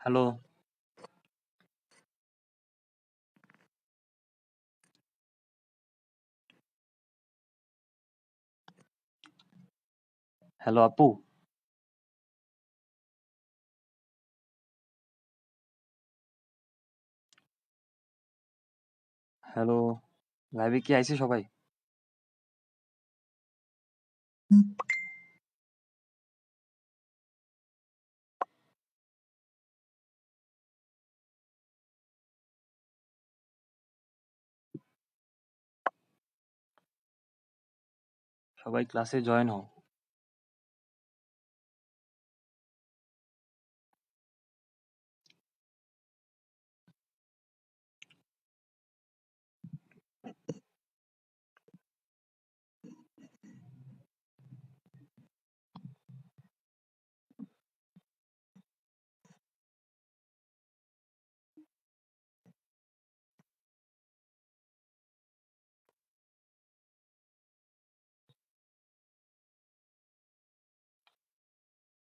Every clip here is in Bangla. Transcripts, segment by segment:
হ্যালো, হ্যালো আপু। হ্যালো, লাইভে কি আইছে সবাই? সবাই ক্লাসে জয়েন হও।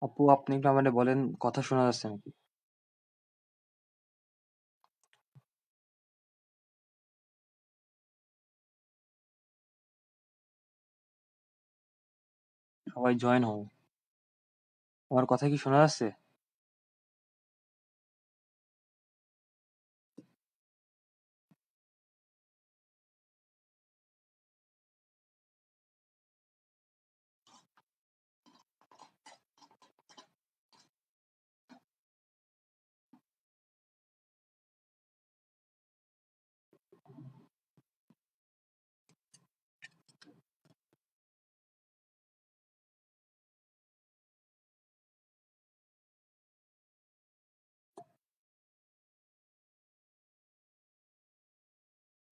আপু আপনি একটু আমারে বলেন, কথা শোনা যাচ্ছে নাকি? সবাই জয়েন হও। আমার কথা কি শোনা যাচ্ছে?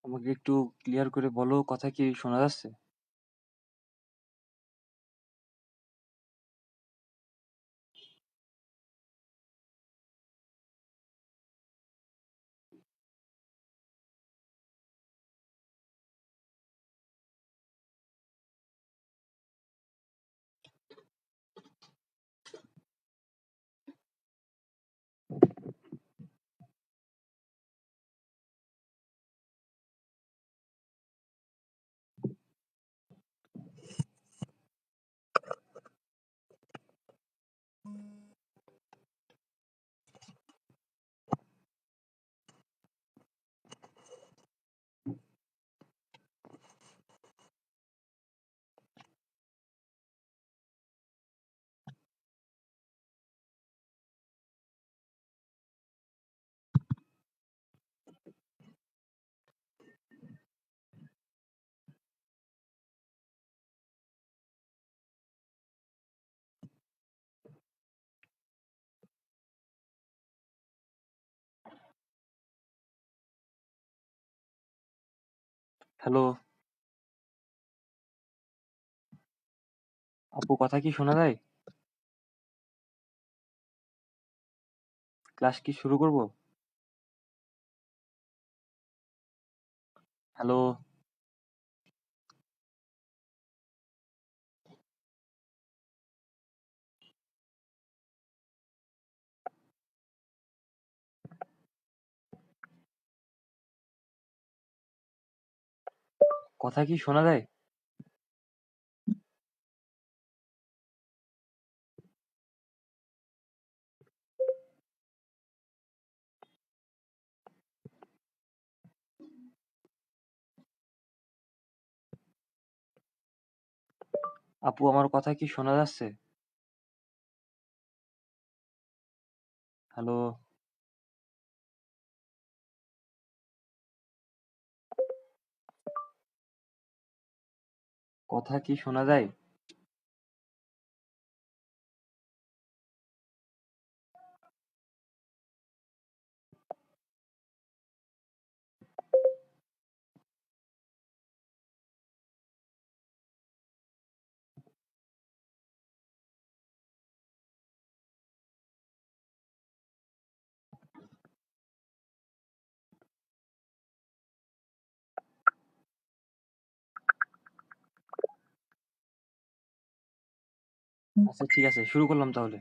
আমাকে একটু ক্লিয়ার করে বলো, কথা কি শোনা যাচ্ছে? হ্যালো আপু, কথা কি শোনা যায়? ক্লাস কি শুরু করব? হ্যালো, কথা কি শোনা যায়? আপু আমার কথা কি শোনা যাচ্ছে? হ্যালো, কথা কি শোনা যায়? আচ্ছা ঠিক আছে, শুরু করলাম তাহলে।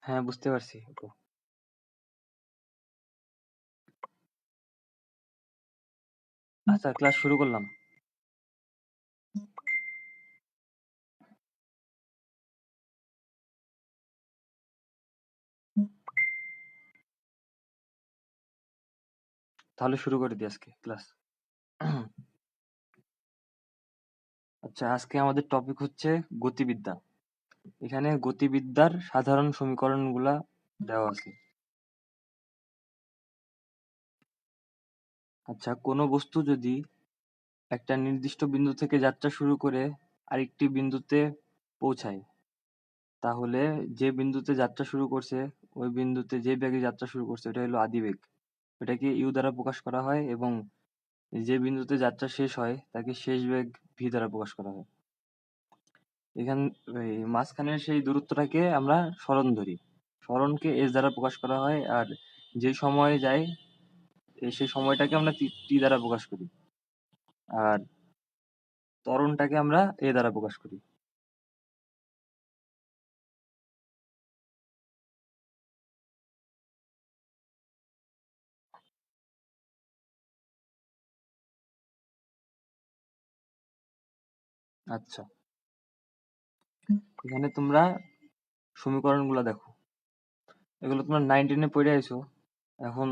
হ্যাঁ, বুঝতে পারছি আপু। আচ্ছা, ক্লাস শুরু করলাম। তাহলে শুরু করে দিই আজকে ক্লাস। আচ্ছা, আজকে আমাদের টপিক হচ্ছে গতিবিদ্যা। এখানে গতিবিদ্যার সাধারণ সমীকরণগুলা দেওয়া আছে। আচ্ছা, কোনো বস্তু যদি একটা নির্দিষ্ট বিন্দু থেকে যাত্রা শুরু করে আরেকটি বিন্দুতে পৌঁছায়, তাহলে যে বিন্দুতে যাত্রা শুরু করছে ওই বিন্দুতে যে বেগে যাত্রা শুরু করছে ওটা হলো আদিবেগ। এটাকে ইউ দ্বারা প্রকাশ করা হয় এবং যে বিন্দুতে যাত্রা শেষ হয় তাকে শেষ বেগ ভি দ্বারা প্রকাশ করা হয়। এখান এই মাঝখানের সেই দূরত্বটাকে আমরা সরণ ধরি। সরণকে এস দ্বারা প্রকাশ করা হয়, আর যে সময় যায় সেই সময়টাকে আমরা টি দ্বারা প্রকাশ করি, আর ত্বরণটাকে আমরা এ দ্বারা প্রকাশ করি। আচ্ছা, এখানে তোমরা সমীকরণগুলো দেখো, এগুলো তোমরা 9-10 পড়ে আইছো। এখন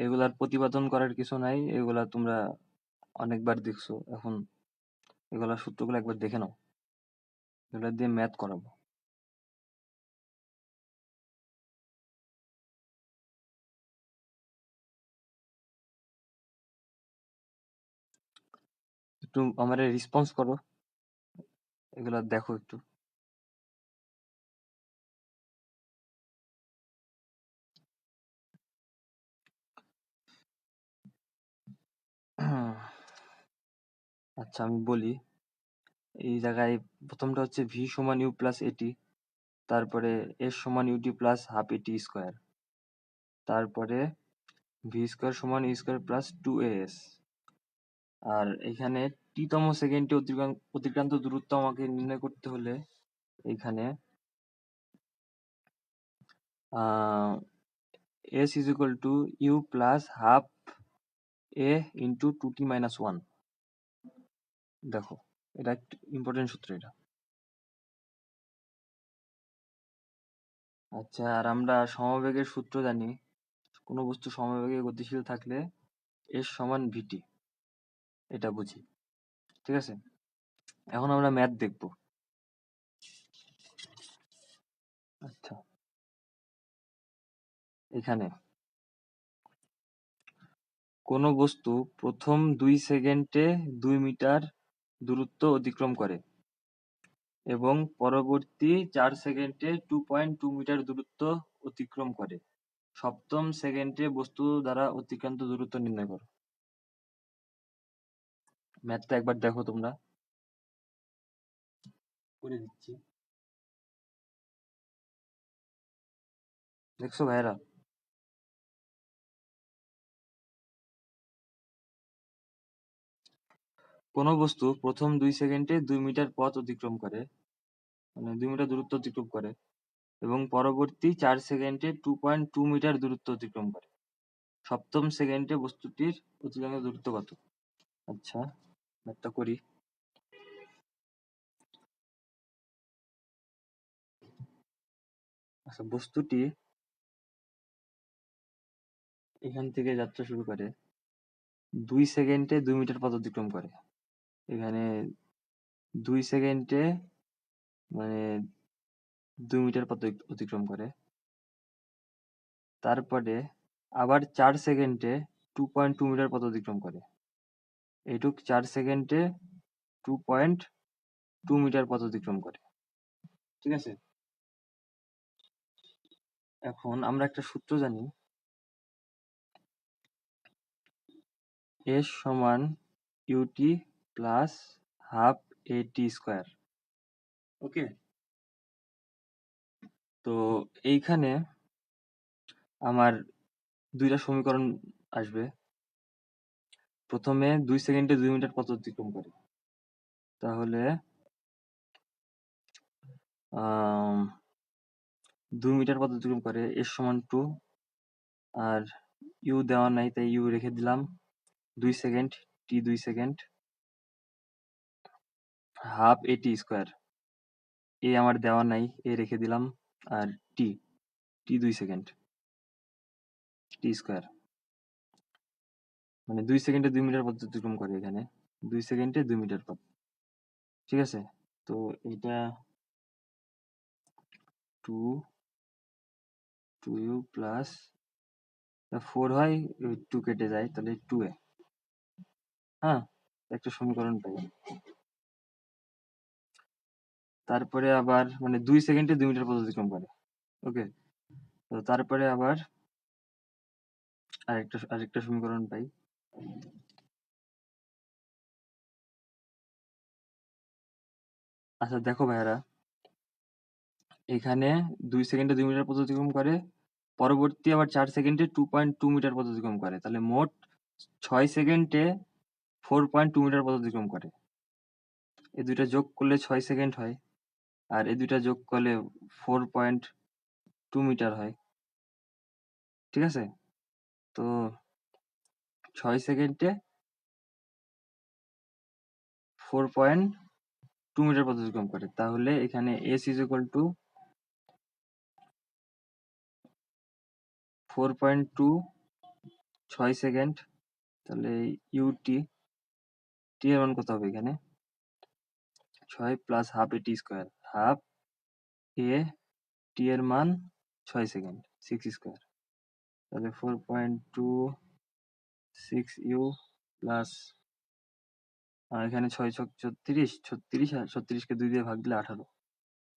এগুলার প্রতিপাদন করার কিছু নাই, এগুলা তোমরা অনেকবার দেখছো। এখন এগুলা সূত্রগুলো একবার দেখে নাও, এগুলা দিয়ে ম্যাথ করাবো। একটু আমারে রেসপন্স করো, এগুলা দেখো একটু। আচ্ছা, আমি বলি। এই জায়গায় প্রথমটা হচ্ছে ভি সমান ইউ প্লাস এটি, তারপরে এস সমান ইউটি প্লাস হাফ এটি স্কোয়ার, তারপরে ভি স্কোয়ার সমান ইউ স্কোয়ার প্লাস 2as। আর এখানে টি তম সেকেন্ডে অতিক্রান্ত দূরত্ব আমাকে নির্ণয় করতে হলে এখানে s is equal to u plus half a into 2t-1। দেখো, এটা একটা ইম্পর্টেন্ট সূত্র এটা। আচ্ছা, আর আমরা সমবেগের সূত্র জানি, কোনো বস্তু সমবেগে গতিশীল থাকলে এস সমান ভিটি, এটা বুঝি। ঠিক আছে, এখন আমরা ম্যাথ দেখব। আচ্ছা, এখানে কোনো বস্তু প্রথম 2 সেকেন্ডে 2 মিটার দূরত্ব অতিক্রম করে এবং পরবর্তী 4 সেকেন্ডে 2.2 মিটার দূরত্ব অতিক্রম করে। সপ্তম সেকেন্ডে বস্তু দ্বারা অতিক্রান্ত দূরত্ব নির্ণয় করো। ম্যাথটা একবার দেখো তোমরা, করে দিচ্ছি। দেখছো ভাইয়েরা? কোনো বস্তু প্রথম 2 সেকেন্ডে 2 মিটার পথ অতিক্রম করে, মানে 2 মিটার দূরত্ব অতিক্রম করে এবং পরবর্তী 4 সেকেন্ডে 2.2 মিটার দূরত্ব অতিক্রম করে। সপ্তম সেকেন্ডে বস্তুটির অতিক্রান্ত দূরত্ব কত? আচ্ছা, ম্যাথটা করি। আচ্ছা, বস্তুটি এখান থেকে যাত্রা শুরু করে 2 সেকেন্ডে 2 মিটার পথ অতিক্রম করে। এখানে 2 সেকেন্ডে মানে 2 মিটার পথ অতিক্রম করে, তারপরে আবার 4 সেকেন্ডে 2.2 মিটার পথ অতিক্রম করে। এইটুক 4 সেকেন্ডে 2.2 মিটার পথ অতিক্রম করে। ঠিক আছে, এখন আমরা একটা সূত্র জানি, এস সমান ইউটি প্লাস হাফ এটি স্কোয়ার। ওকে, তো এইখানে আমার দুইটা সমীকরণ আসবে। প্রথমে 2 সেকেন্ডে 2 মিটার পথ অতিক্রম করে, তাহলে 2 মিটার পথ অতিক্রম করে, s সমান 2, আর u দেওয়া নাই তাই u রেখে দিলাম 2 second, t 2 second, half at square, a আমার দেওয়া নাই, a রেখে দিলাম, আর t 2 সেকেন্ড, t স্কয়ার, মানে 2 সেকেন্ডে 2 মিটার পথ অতিক্রম করে এখানে, 2 সেকেন্ডে 2 মিটার পথ। ঠিক আছে, তো এটা 2u প্লাস 4 হয়, 2 কেটে যায়, তাহলে 2a। হ্যাঁ, একটা সমীকরণ পাই। তারপরে আবার মানে 2 সেকেন্ডে 2 মিটার পথ অতিক্রম করে। ওকে, তো তারপরে আবার আরেকটা সমীকরণ পাই। আচ্ছা দেখো ভাইয়ারা, এখানে 2 সেকেন্ডে 2 মিটার পথ অতিক্রম করে, পরবর্তী আবার 4 সেকেন্ডে 2.2 মিটার পথ অতিক্রম করে, তাহলে মোট 6 সেকেন্ডে 4.2 মিটার পথ অতিক্রম করে। এই দুইটা যোগ করলে 6 সেকেন্ড হয়, আর এই দুইটা যোগ করলে 4.2 মিটার হয়। ঠিক আছে, তো 6 সেকেন্ডে 4.2 মিটার পথ অতিক্রম করে, তাহলে এখানে s is equal two 4.2, 6 second, তাহলে টি এর মান কত হবে এখানে? 6 প্লাস হাফ এ টি স্কোয়ার, হাফ এ টি এর মান 6 সেকেন্ড, 6 স্কোয়ার, তাহলে 4.26u প্লাস এখানে 6 ছক 36, 36 আর 36কে 2 দিয়ে ভাগ দিলে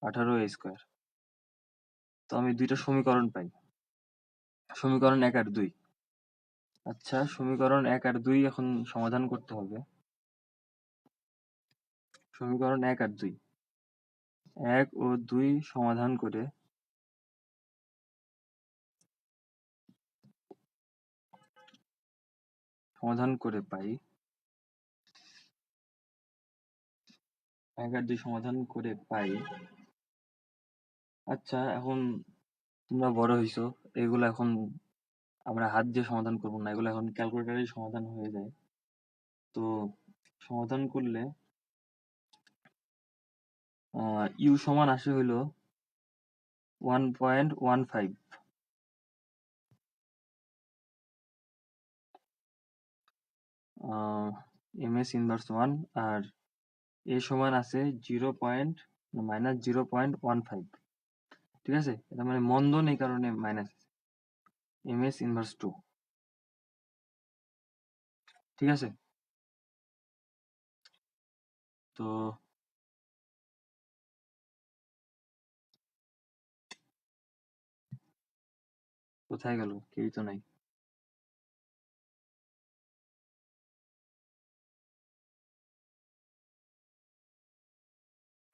18 এ স্কোয়ার। তো আমি দুইটা সমীকরণ পাই, সমীকরণ 1 আর 2। আচ্ছা, সমীকরণ 1 আর 2 এখন সমাধান করতে হবে। সমীকরণ 1 আর 2, 1 ও 2 সমাধান করে পাই, 1 আর 2 সমাধান করে পাই। আচ্ছা, এখন তোমরা বড় হইছো, এগুলো এখন আমরা হাত দিয়ে সমাধান করবো না, এগুলো এখন ক্যালকুলেটরেই সমাধান হয়ে যায়। তো সমাধান করলে ইউ সমান আসে হইলো 1.15, ms ইনভার্স 1, আর এ সমান আছে -0.15। ঠিক আছে, এটা মানে মন্দন এই কারণে মাইনাস, ms ইনভার্স 2। ঠিক আছে, তো কোথায় গেল, কেউই তো নাই।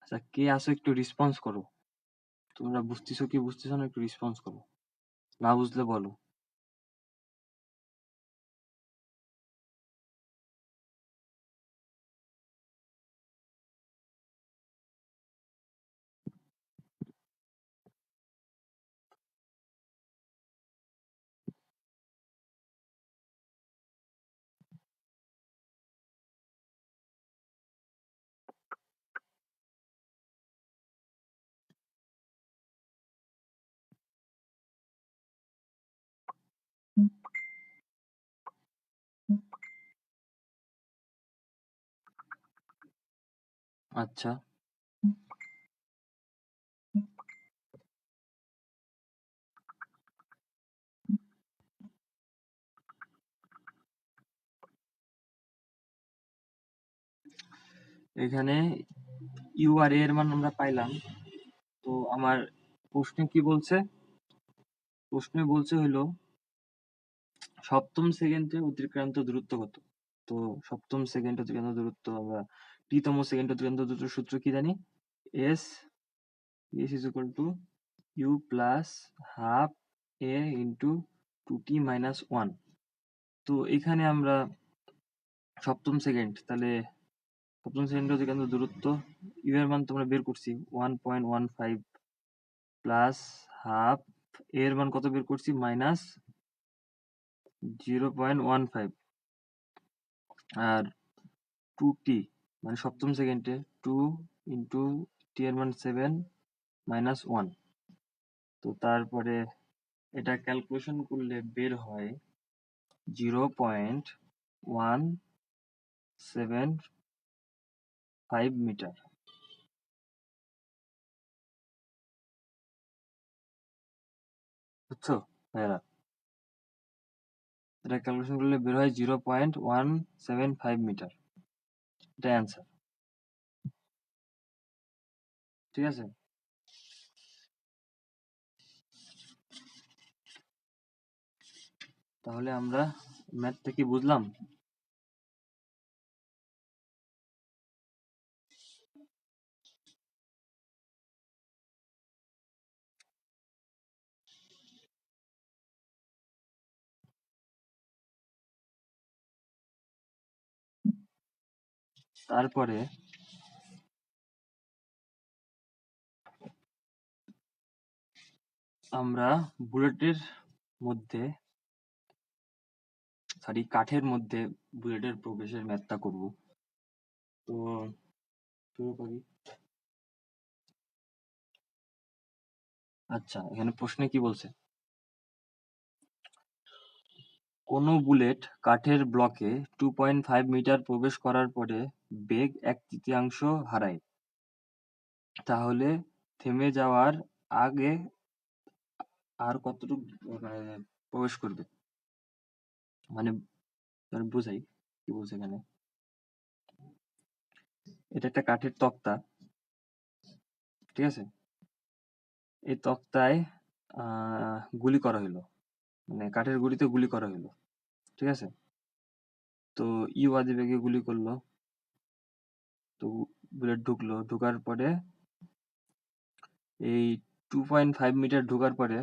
আচ্ছা, কে আসো একটু রেসপন্স করো, তোমরা বুঝতেছো কি বুঝতেছো না, একটু রেসপন্স করো, না বুঝলে বলো। আচ্ছা, এখানে ইউ আর এর মান আমরা পাইলাম। তো আমার প্রশ্নে কি বলছে, প্রশ্নে বলছে হইলো সপ্তম সেকেন্ডে অতিক্রান্ত দূরত্ব কত। তো সপ্তম সেকেন্ডে অতিক্রান্ত দূরত্ব আমরা টি-তম সেকেন্ডে অতিক্রান্ত দূরত্বের সূত্র কি জানি, s is equal to u plus half a into 2t minus 1। তো এখানে আমরা সপ্তম সেকেন্ড, তাহলে সপ্তম সেকেন্ডে অতিক্রান্ত দূরত্ব ইউ এর মান তোমরা বের করছি 1.15 প্লাস হাফ, এর মান কত বের করছি, মাইনাস 0.15, আর 2t মানে সপ্তম সেকেন্ডে 2 ইন্টু টি এর মান 7 মাইনাস 1। তো তারপরে এটা ক্যালকুলেশন করলে বের হয় 0.175 মিটার। বুঝছো ভাইয়ারা? এটা ক্যালকুলেশন করলে বের হয় 0.175 মিটার। এটা অ্যান্সার। ঠিক আছে? তাহলে আমরা ম্যাথটা কি বুঝলাম? তারপরে আমরা বুলেটের মধ্যে কাঠের মধ্যে বুলেটের প্রবেশের ম্যাথটা করব। তো শুরু করি। আচ্ছা, এখানে প্রশ্নে কি বলছে? কোন বুলেট কাঠের ব্লকে 2.5 মিটার প্রবেশ করার পরে বেগ 1/3 হারায়, তাহলে থেমে যাওয়ার আগে আর কতটুকু মানে প্রবেশ করবে? মানে বুঝাই কি বলছে এখানে। এটা একটা কাঠের তক্তা, ঠিক আছে? এই তক্তায় গুলি করা হলো, মানে কাঠের গুলিতে গুলি করা হলো, ঠিক আছে? তো ইউ আদি বেগে গুলি করলো, তো বুলেট ঢুকলো, ঢুকার পরে এই 2.5 মিটার ঢোকার পরে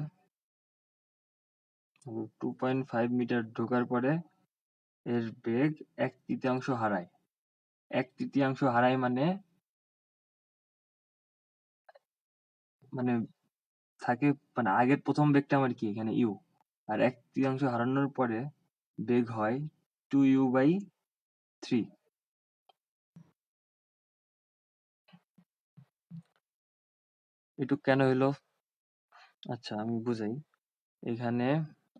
2.5 মিটার ঢোকার পরে এর বেগ 1/3 হারায়। 1/3 হারায় মানে মানে থাকে, মানে আগের প্রথম বেগটা আমার কি এখানে ইউ, আর 1/3 হারানোর পরে বেগ হয় 2u/3। এটুক কেন হইলো? আচ্ছা আমি বুঝাই। এখানে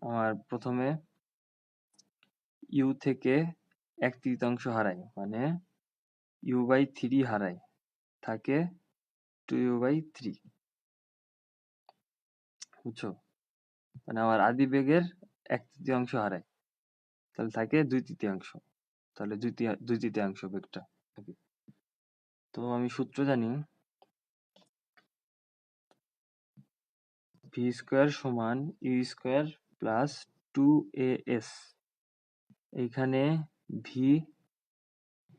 আমার প্রথমে ইউ থেকে 1/3 হারায়, মানে u/3 হারায়, থাকে 2u/3। বুঝছো? মানে আমার আদি বেগের 1/3 হারায়, তাহলে থাকে 2/3। তাহলে 2/3 বেগটা থাকে। তো আমি সূত্র জানি, ভি স্কোয়ার সমান ইউ স্কোয়ার প্লাস 2as। এইখানে ভি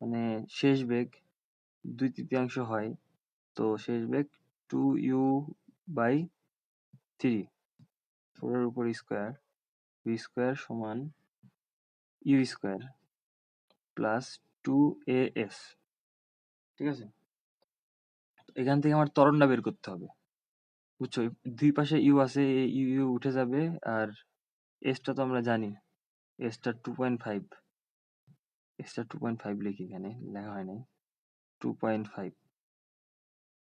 মানে শেষ বেগ 2/3 হয়, তো শেষ বেগ 2u/3, 4 এর উপর স্কোয়ার, ভি স্কোয়ার সমান ইউ স্কোয়ার প্লাস 2as। ঠিক আছে? এখান থেকে আমার ত্বরণটা বের করতে হবে। বুঝছো? দুই পাশে ইউ আছে, এই ইউ ইউ উঠে যাবে, আর এসটা তো আমরা জানি, এসটা 2.5, এসটা 2.5 লিখি, এখানে লেখা হয় নাই, 2.5।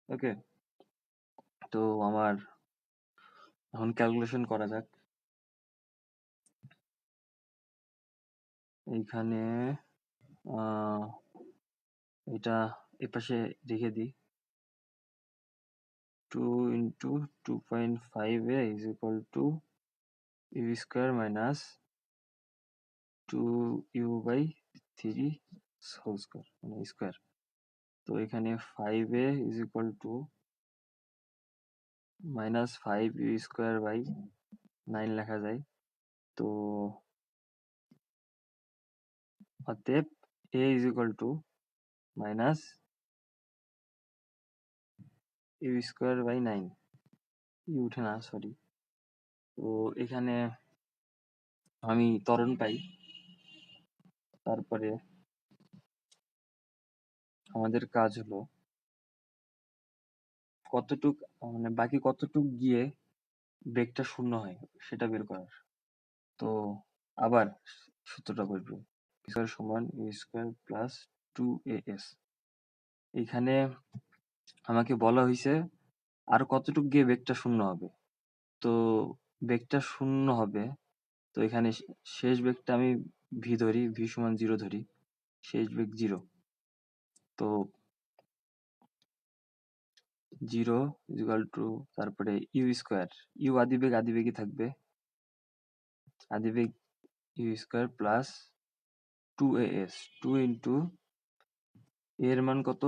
ওকে, তো আমার এখন ক্যালকুলেশন করা যাক। এইখানে এটা এপাশে রেখে দিই, 2 into 2.5 is equal to you square minus 2u/3 whole square, মানে স্কোয়ার। তো এখানে 5a is equal to minus 5u square by 9 লেখা যায়। তো অতএব a is equal to minus u square by 9, u উঠে না, সরি। তো এখানে আমি ত্বরণ পাই। তারপরে আমাদের কাজ হলো কতটুক মানে বাকি কতটুক গিয়ে বেগটা শূন্য হয় সেটা বের করার। তো আবার সূত্রটা বলবো, স্কয়ার সমান এ স্কয়ার প্লাস 2as। এখানে আমাকে বলা হয়েছে আর কতটুক গিয়ে বেগটা শূন্য হবে। তো বেগটা শূন্য হবে, তো এখানে শেষ বেগটা আমি ভি ধরি, ভি সমান 0 ধরি, শেষ বেগ 0। তো 0 ইকুয়াল টু তারপরে ইউ স্কয়ার, ইউ আদিবেগই থাকবে, আদিবেগ U square plus 2as, 2 into এর মান কত,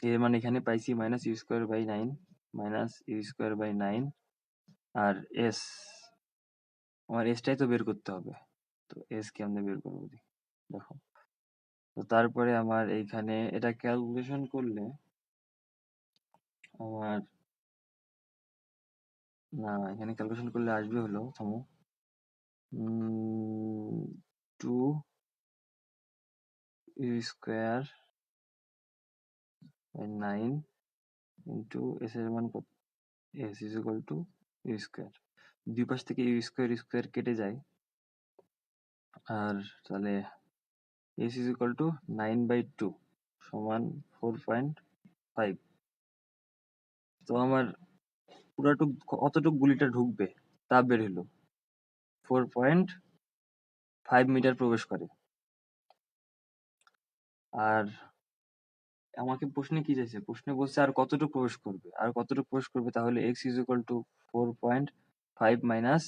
এর মান এখানে পাইছি minus U square by 9, minus U square by 9। আর এস, আমার এসটাই তো বের করতে হবে। তো এস কেমনে বের করবো দেখো। তো তারপরে আমার এইখানে এটা ক্যালকুলেশন করলে আমার, না এখানে ক্যালকুলেশন করলে আসবে হলো, থামো, 2 u square by 9 into s এর মান কত, s is equal to you square. দুই পাশ থেকে ইউ স্কয়ার কেটে যায়, আর তাহলে এস ইজ ইকুয়াল টু 9/2 সমান 4.5। তো আমার পুরাটুক কতটুক গুলিটা ঢুকবে তা বের হলো, 4.5 মিটার প্রবেশ করে। আর আমাকে প্রশ্নে কি চাইছে, প্রশ্নে বলছে আর কতটুকু প্রবেশ করবে, আর কতটুকু প্রবেশ করবে, তাহলে x is equal two 4.5 minus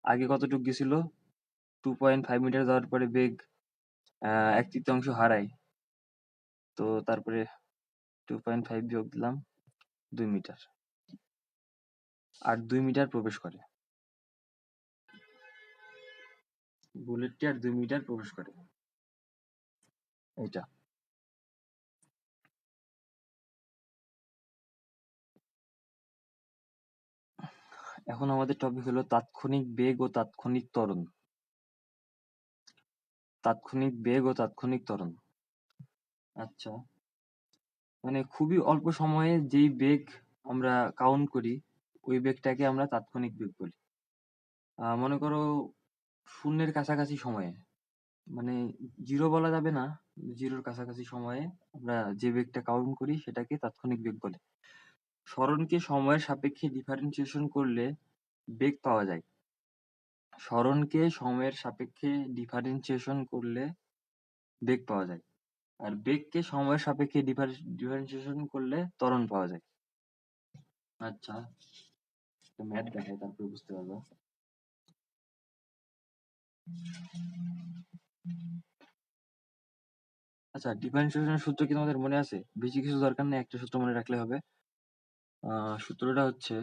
আগে কতটুকু গেছিল 2.5 মিটার যাওয়ার পরে বেগ 1/3 হারায়, তো তারপরে 2.5 বিয়োগ দিলাম 2 মিটার, আর 2 মিটার প্রবেশ করে, বুলেটটি আর 2 মিটার প্রবেশ করে, এইটা। এখন আমাদের টপিক হলো তাৎক্ষণিক বেগ ও তাৎক্ষণিক ত্বরণ। তাৎক্ষণিক বেগ ও তাৎক্ষণিক ত্বরণ। আচ্ছা, মানে খুবই অল্প সময়ে যেই বেগ আমরা কাউন্ট করি ওই বেগটাকে আমরা তাৎক্ষণিক বেগ বলি। মনে করো শূন্যের কাছাকাছি সময়ে, মানে জিরো বলা যাবে না, জিরোর কাছাকাছি সময়ে আমরা যে বেগটা কাউন্ট করি সেটাকে তাৎক্ষণিক বেগ বলে। সরণকে সময়ের সাপেক্ষে ডিফারেন্সিয়েশন করলে বেগ পাওয়া যায়। সরণকে সময়ের সাপেক্ষে ডিফারেন্সিয়েশন করলে বেগ পাওয়া যায়, আর বেগকে সময়ের সাপেক্ষে ডিফারেন্সিয়েশন করলে ত্বরণ পাওয়া যায়। আচ্ছা, ম্যাথ দেখাই তারপরে বুঝতে পারবো। আচ্ছা, ডিফারেন্সিয়েশনের সূত্র কি তোমাদের মনে আছে? বেশি কিছু দরকার নেই, একটা সূত্র মনে রাখলে হবে। সূত্রটা হচ্ছে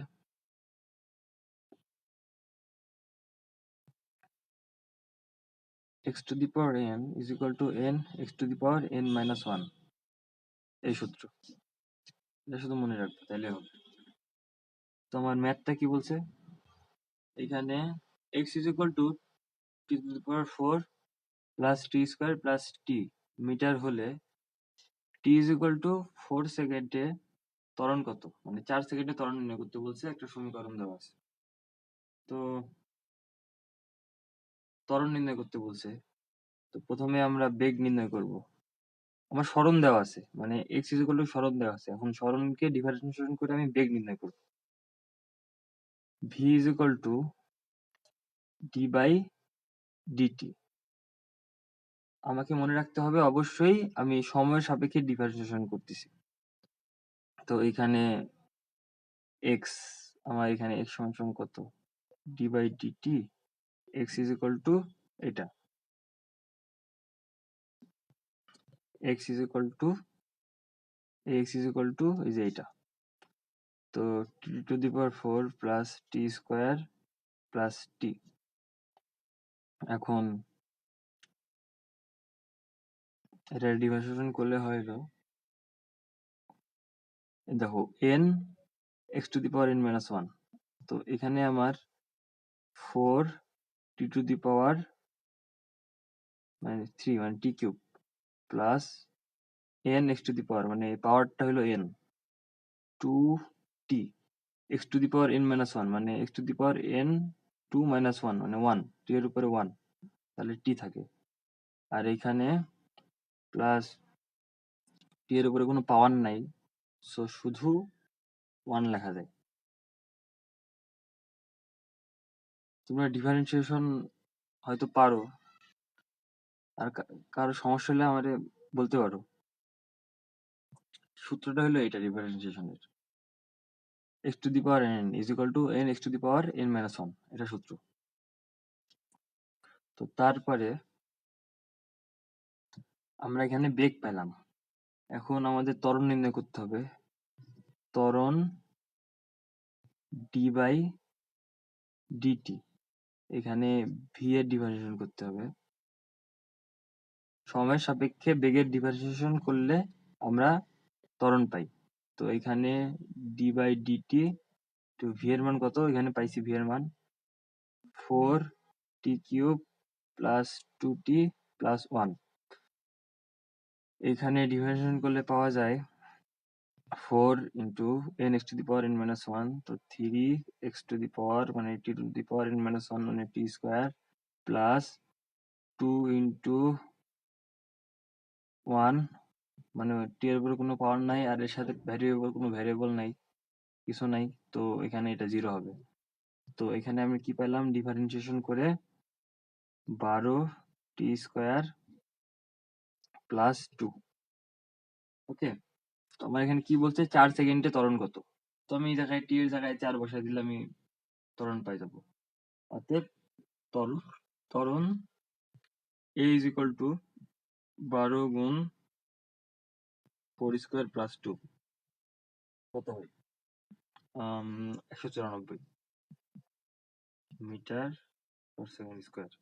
x to the power n is equal to n x to the power n minus 1। এই সূত্র, এটা শুধু মনে রাখবে তাহলে হবে। তো আমার ম্যাথটা কি বলছে, এখানে x is equal to t to the power 4 plus t square plus t metre হলে t is equal to 4 সেকেন্ডে ত্বরণ কত, মানে 4 সেকেন্ডে ত্বরণ নির্ণয় করতে বলছে, একটা সমীকরণ দেওয়া আছে। তো ত্বরণ নির্ণয় করতে বলছে, তো প্রথমে আমরা বেগ নির্ণয় করব। আমার সরণ দেওয়া আছে, মানে x is equal to সরণ দেওয়া আছে, এখন সরণকে ডিফারেন্সিয়েশন করে আমি বেগ নির্ণয় করব। v is equal to d by dt। আমাকে মনে রাখতে হবে অবশ্যই আমি সময়ের সাপেক্ষে ডিফারেন্সিয়েশন করতেছি। তো এখানে x, আমার এখানে x সমান সমান কত, d by dt, x is equal to এটা, x is equal to এই যে এটা। তো t to the power 4 plus t square plus t। এখন এটা ডিফারেন্সিয়েশন করলে হলো, দেখো n x to the power n minus 1। তো এখানে আমার 4 t to the power মানে 3 মানে t cube plus n x to the power, মানে পাওয়ারটা হলো n, two T X to the power N minus one মানে X to the power N to minus one মানে ওয়ান, টি এর উপরে ওয়ান, তাহলে টি থাকে। আর এখানে প্লাস টি এর উপরে কোনো পাওয়ার নাই, সো শুধু ওয়ান লেখা যায়। তোমরা ডিফারেন্সিয়েশন হয়তো পারো, আর কারো সমস্যা হলে আমারে বলতে পারো। সূত্রটা হলো এটা ডিফারেন্সিয়েশনের, X to the power N is equal to N X to the power N minus one, এটা সূত্র। তো তারপরে আমরা এখানে বেগ পেলাম, এখন আমাদের ত্বরণ নির্ণয় করতে হবে। ত্বরণ ডি বাই ডিটি, এখানে ভি এর ডিফারেন্সিয়েশন করতে হবে। সময়ের সাপেক্ষে বেগের ডিফারেন্সিয়েশন করলে আমরা ত্বরণ পাই। তো এখানে ডি বাই ডিটি, তো ভি এর মান কত, এখানে পাইছি ভি এর মান 4t cube plus 2t plus 1। এখানে ডিফারেন্সিয়েশন করলে পাওয়া যায় 4 into n x two the power n minus 1, তো 3 x টু দি পাওয়ার মানে t two the power n minus 1 মানে t স্কোয়ার প্লাস 2 ইন্টু 1 মানে t এর উপরে কোনো পাওয়ার নাই, আর এর সাথে ভ্যারিয়েবল কোনো ভ্যারিয়েবল নাই, কিছু নাই, তো এখানে এটা জিরো হবে। তো এখানে আমি কি পেলাম ডিফারেন্সিয়েশন করে 12t স্কোয়ার প্লাস 2। ওকে, তো আমার এখানে কি বলছে 4 সেকেন্ডে ত্বরণ কত, তো আমি এই জায়গায় টি এর জায়গায় 4 বসাই দিলে আমি ত্বরণ পাই যাবো। অতএব ত্বরণ এ ইজ ইকুয়াল টু 12 গুণ 4 স্কোয়ার প্লাস 2 কত হয় 194 metre per second square,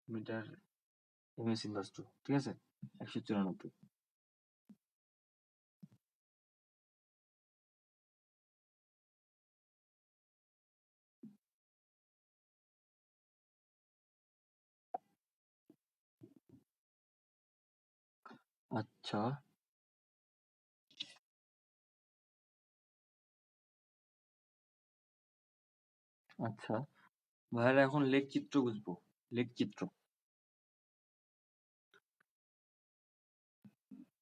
metre ms inverse 2, ঠিক আছে 194। আচ্ছা আচ্ছা ভাইরা, এখন লেখচিত্র বুঝবো। লেখচিত্র,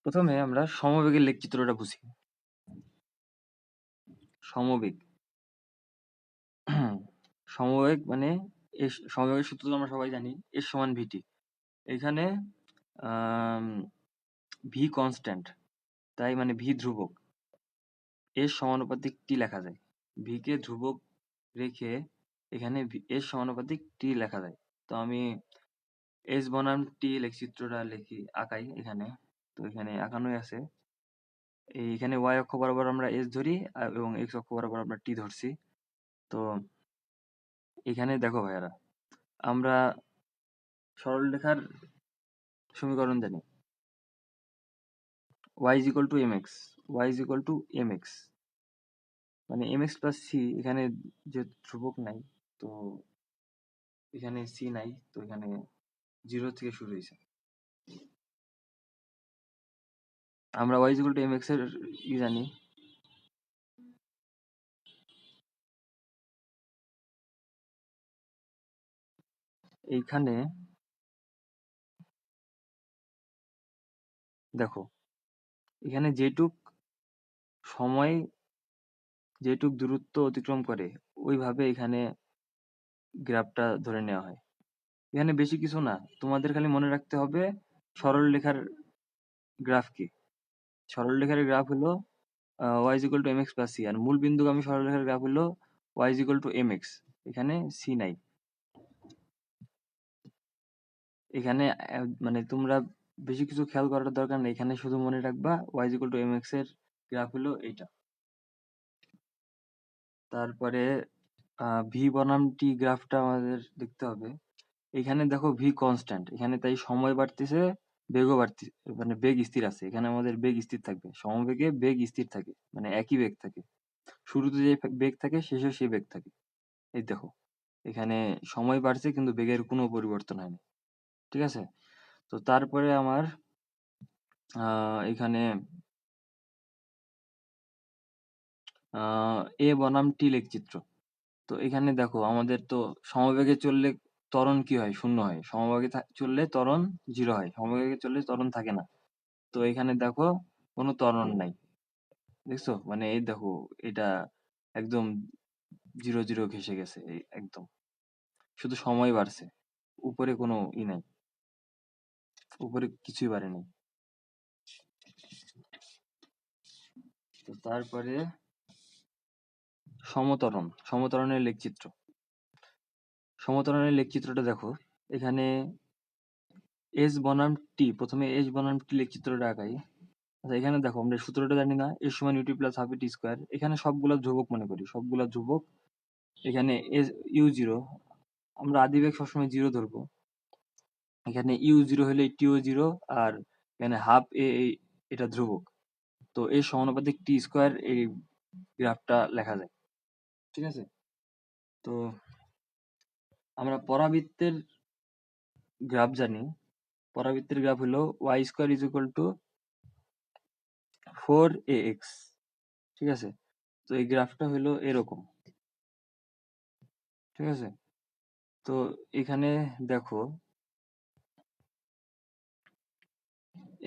প্রথমে আমরা সমবেগের লেখচিত্রটা বুঝি। সমবেগ সমবেগ মানে সমবেগের সূত্র তো আমরা সবাই জানি, এস সমান ভিটি। এখানে ভি কনস্ট্যান্ট, তাই মানে ভি ধ্রুবক, এর সমানুপাতিক টি লেখা যায়। ভি কে ধ্রুবক রেখে এখানে এর সমানুপাতিক টি লেখা যায়। তো আমি এস বনাম টি লেখচিত্রটা আঁকাই এখানে। তো এখানে আঁকানোই আছে, এইখানে ওয়াই অক্ষ বরাবর আমরা এস ধরি এবং এক্স অক্ষ বরাবর আমরা টি ধরছি। তো এখানে দেখো ভাইয়ারা, আমরা সরলরেখার সমীকরণ জানি, y is equal to mx, y is equal to mx মানে mx প্লাস c, এখানে যে ধ্রুবক নাই, তো এখানে c নাই, তো এখানে 0 থেকে শুরু হয়েছে। আমরা y is equal to mx এর জানি, এইখানে দেখো, এখানে সময় যেটুক দূরত্ব অতিক্রম করে ওইভাবে এখানে গ্রাফটা ধরে নেওয়া হয়। এখানে বেশি কিছু না, তোমাদের খালি মনে রাখতে হবে সরলরেখার গ্রাফ কি। সরলরেখার গ্রাফ হলো y is equal to mx plus c, আর মূল বিন্দুগামী সরলরেখার গ্রাফ হলো y is equal to mx, এখানে c নাই। এখানে মানে তোমরা বেশি কিছু খেয়াল করার দরকার নেই, এখানে শুধু মনে রাখবা y is equal to mx এর গ্রাফ হলো এইটা। তারপরে ভি বনাম টি গ্রাফটা আমাদের দেখতে হবে। এখানে দেখো ভি কনস্ট্যান্ট, এখানে তাই সময় বাড়তেছে, বেগও বাড়তেছে, মানে বেগ স্থির আছে, এখানে আমাদের বেগ স্থির থাকবে। সমবেগে বেগ স্থির থাকে মানে একই বেগ থাকে, শুরুতে যে বেগ থাকে শেষে সেই বেগ থাকে। এই দেখো, এখানে সময় বাড়ছে কিন্তু বেগের কোনো পরিবর্তন হয়নি, ঠিক আছে। তো তারপরে আমার এখানে এ বনাম টি লেখচিত্র। তো এখানে দেখো আমাদের তো সমবেগে চললে ত্বরণ কি হয়? শূন্য হয়। সমবেগে চললে ত্বরণ 0 হয়। সমবেগে চললে ত্বরণ থাকে না। তো এখানে দেখো কোনো ত্বরণ নাই। দেখছো? মানে এই দেখো এটা একদম 0, 0 ঘেঁষে গেছে এই একদম। শুধু সময় বাড়ছে। উপরে কোনো নাই। উপরে কিছুই বাড়ে নাই। তো তারপরে সমত্বরণ। সমত্বরণের লেখচিত্র। সমত্বরণের লেখচিত্রটা দেখো। এখানে এস বনাম টি, প্রথমে এস বনাম টি লেখচিত্রটা আঁকাই। আচ্ছা এখানে দেখো আমরা সূত্রটা জানি না, এস সমান ইউটি প্লাস হাফ টি স্কোয়ার। এখানে সবগুলা ধ্রুবক মনে করি, সবগুলা ধ্রুবক। এখানে এস ইউ জিরো, আমরা আদিবেগ সবসময় জিরো ধরবো। এখানে ইউ জিরো হলে টিও জিরো, আর এখানে হাফ এ এটা ধ্রুবক। তো এর সমানুপাতিক টি স্কোয়ার এই গ্রাফটা লেখা যায়। ঠিক আছে? তো আমরা পরাবৃত্তের গ্রাফ জানি। পরাবৃত্তের গ্রাফ হলো y square is equal to 4ax। ঠিক আছে? তো এই গ্রাফটা হলো এরকম। ঠিক আছে? তো এখানে দেখো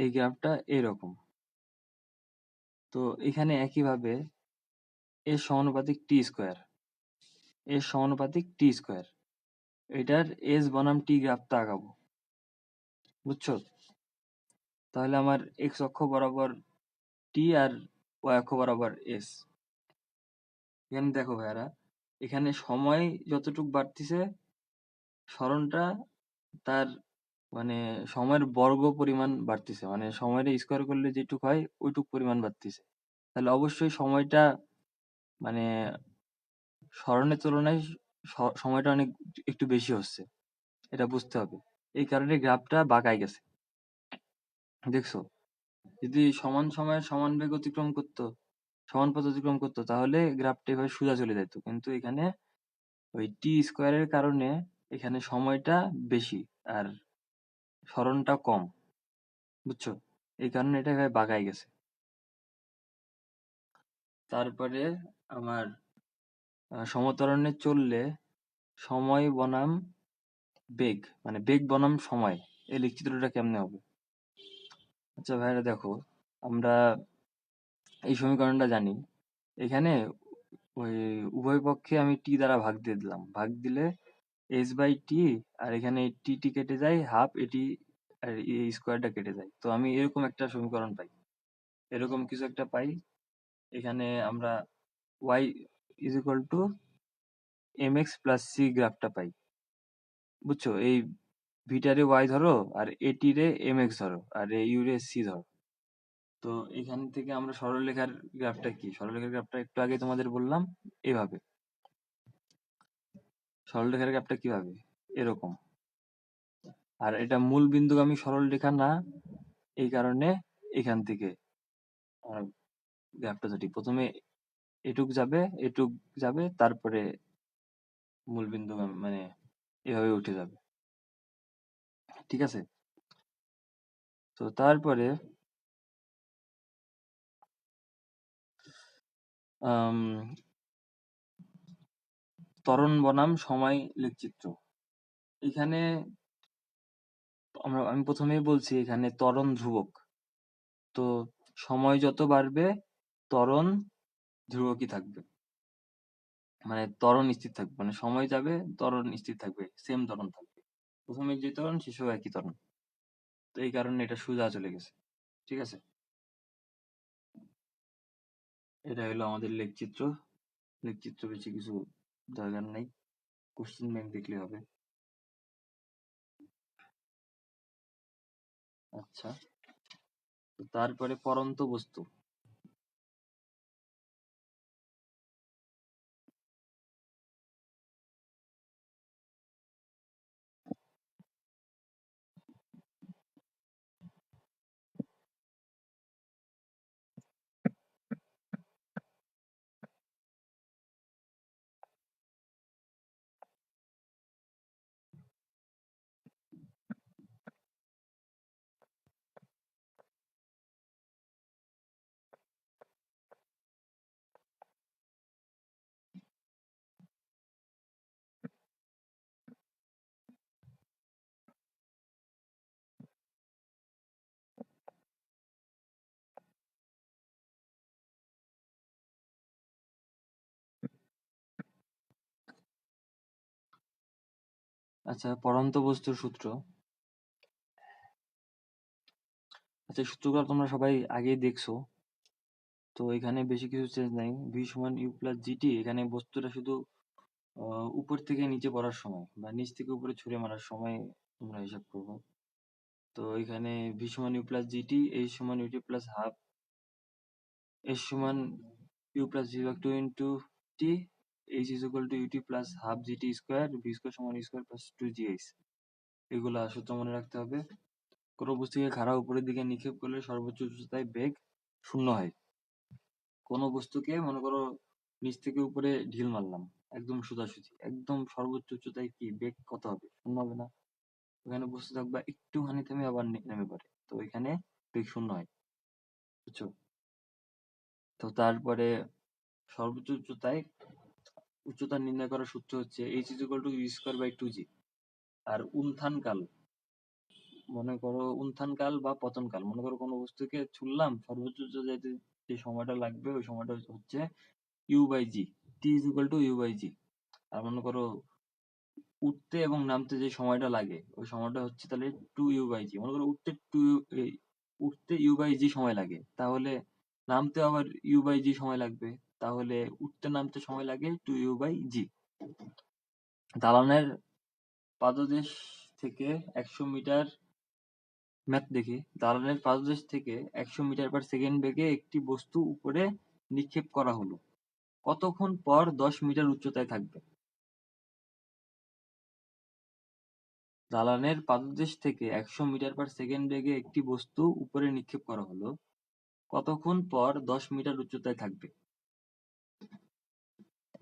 এই গ্রাফটা এরকম। তো এখানে একইভাবে এর সমানুপাতিক টি স্কোয়ার, এর সমানুপাতিক টি স্কোয়ার, এটার এস বনাম টি গ্রাফটা আঁকাবো। বুঝছো? তাহলে আমার এক্স অক্ষ বরাবর টি আর ওয়াই অক্ষ বরাবর এস। এখানে দেখো ভাইয়ারা, এখানে সময় যতটুক বাড়তিছে সরণটা তার মানে সময়ের বর্গ পরিমাণ বাড়তিছে, মানে সময়ের স্কোয়ার করলে যেটুক হয় ওইটুক পরিমাণ বাড়তিছে। তাহলে অবশ্যই সময়টা মানে সরণের তুলনায় সময়টা অনেক একটু বেশি হচ্ছে, এটা বুঝতে হবে। এই কারণে গ্রাফটা বাঁকায় গেছে। দেখছো? যদি সমান সময়ে সমান বেগ অতিক্রম করতো, সমান পথ অতিক্রম করতো, তাহলে গ্রাফটা এভাবে সোজা চলে যেত। কিন্তু এখানে ওই টি স্কোয়ারের কারণে এখানে সময়টা বেশি আর সরণটা কম। বুঝছো? এই কারণে এটা এভাবে বাঁকায় গেছে। তারপরে আমার সমত্বরণে চললে সময় বনাম বেগ, মানে বেগ বনাম সময়, এই লেখচিত্রটা কেমনে হবে? আচ্ছা ভাইরা দেখো, আমরা এই সমীকরণটা জানি। এখানে ওই উভয় পক্ষে আমি টি দ্বারা ভাগ দিয়ে দিলাম। ভাগ দিলে এস বাই টি, আর এখানে টি টি কেটে যায়, হাফ এটি আর এই স্কোয়ারটা কেটে যায়। তো আমি এরকম একটা সমীকরণ পাই, এরকম কিছু একটা পাই। এখানে আমরা Y is equal to M X plus C গ্রাফটা পাই। বুঝছো? এই ভিটারে ওয়াই ধরো, আর এটি রে এম এক্স ধরো, আর এ ইউ রে সি ধরো। তো এখান থেকে আমরা সরলরেখার গ্রাফটা কি? সরলরেখার গ্রাফটা একটু আগে তোমাদের বললাম এভাবে। সরলরেখার গ্রাফটা কিভাবে? এরকম। আর এটা মূল বিন্দুগামী সরলরেখা না, এই কারণে এখান থেকে গ্রাফটা ধরি। প্রথমে এটুক যাবে, এটুক যাবে, তারপরে মূল বিন্দুগামী মানে এভাবে উঠে যাবে। ঠিক আছে? তো তারপরে আম ত্বরণ বনাম সময় লেখচিত্র। এখানে আমি প্রথমেই বলছি এখানে ত্বরণ ধ্রুবক। তো সময় যত বাড়বে ত্বরণ ধ্রুবকই থাকবে, মানে ত্বরণ স্থির থাকবে। মানে সময় যাবে ত্বরণ স্থির থাকবে, সেম ত্বরণ থাকবে। প্রথমে যে ত্বরণ শেষেও একই ত্বরণ। তো এই কারণে এটা সোজা চলে গেছে। ঠিক আছে? এটা হলো আমাদের লেখচিত্র। লেখচিত্র বেশি কিছু দরকার নাই, কোশ্চেন ব্যাংক দেখলে হবে। আচ্ছা, তো তারপরে পরন্ত বস্তু। আচ্ছা, পড়ন্ত বস্তুর সূত্র। আচ্ছা, সূত্রগুলো তোমরা সবাই আগেই দেখছো। তো এখানে বেশি কিছু চেঞ্জ নাই। ভি সমান ইউ প্লাস জিটি। এখানে বস্তুটা শুধু উপর থেকে নিচে পড়ার সময় বা নিচ থেকে উপরে ছুঁড়ে মারার সময় তোমরা হিসাব করবো। তো এখানে ভি সমান ইউ প্লাস জিটি, এইচ সমান ইউটি প্লাস হাফ, এস সমান ইউ প্লাস জি ভাগ two into T, H is equal to U T plus half G T square, V square সমান U square plus two G H. এগুলা সূত্র মনে রাখতে হবে। কোনো বস্তুকে খাড়া উপরের দিকে নিক্ষেপ করলে সর্বোচ্চ উচ্চতায় বেগ 0 হয়। কোনো বস্তুকে মনে করো নিচ থেকে উপরে ঢিল মারলাম, একদম সোজাসুজি, একদম সর্বোচ্চ উচ্চতায় কি বেগ কত হবে? 0 হবে না? ওখানে বস্তু থাকবা একটুখানি থেমে আবার নেমে পড়ে, তো এখানে বেগ 0 হয়। বুঝছো? তো তারপরে সর্বোচ্চ উচ্চতা নির্ণয় করার সূত্র হচ্ছে H is equal to you square by two G. আর উত্থান কাল বা পতন কাল, মনে করো কোনো বস্তুকে ছুড়লাম, সর্বোচ্চ উচ্চতা যাইতে যে সময়টা লাগবে ওই সময়টা হচ্ছে U by G, T is equal to U by G. আর মনে করো উঠতে এবং নামতে যে সময়টা লাগে ওই সময়টা হচ্ছে তাহলে টু ইউ বাই জি। মনে করো উঠতে ইউ বাই জি সময় লাগে, তাহলে নামতে আবার ইউ বাই জি সময় লাগবে, তাহলে উঠতে নামতে সময় লাগে টু ইউ বাই জি। দালানের পাদদেশ থেকে 100 মিটার ম্যাথ দেখি। দালানের পাদদেশ থেকে 100 মিটার পার সেকেন্ড বেগে একটি বস্তু উপরে নিক্ষেপ করা হলো, কতক্ষণ পর 10 মিটার উচ্চতায় থাকবে? দালানের পাদদেশ থেকে 100 মিটার পার সেকেন্ড বেগে একটি বস্তু উপরে নিক্ষেপ করা হলো, কতক্ষণ পর 10 মিটার উচ্চতায় থাকবে?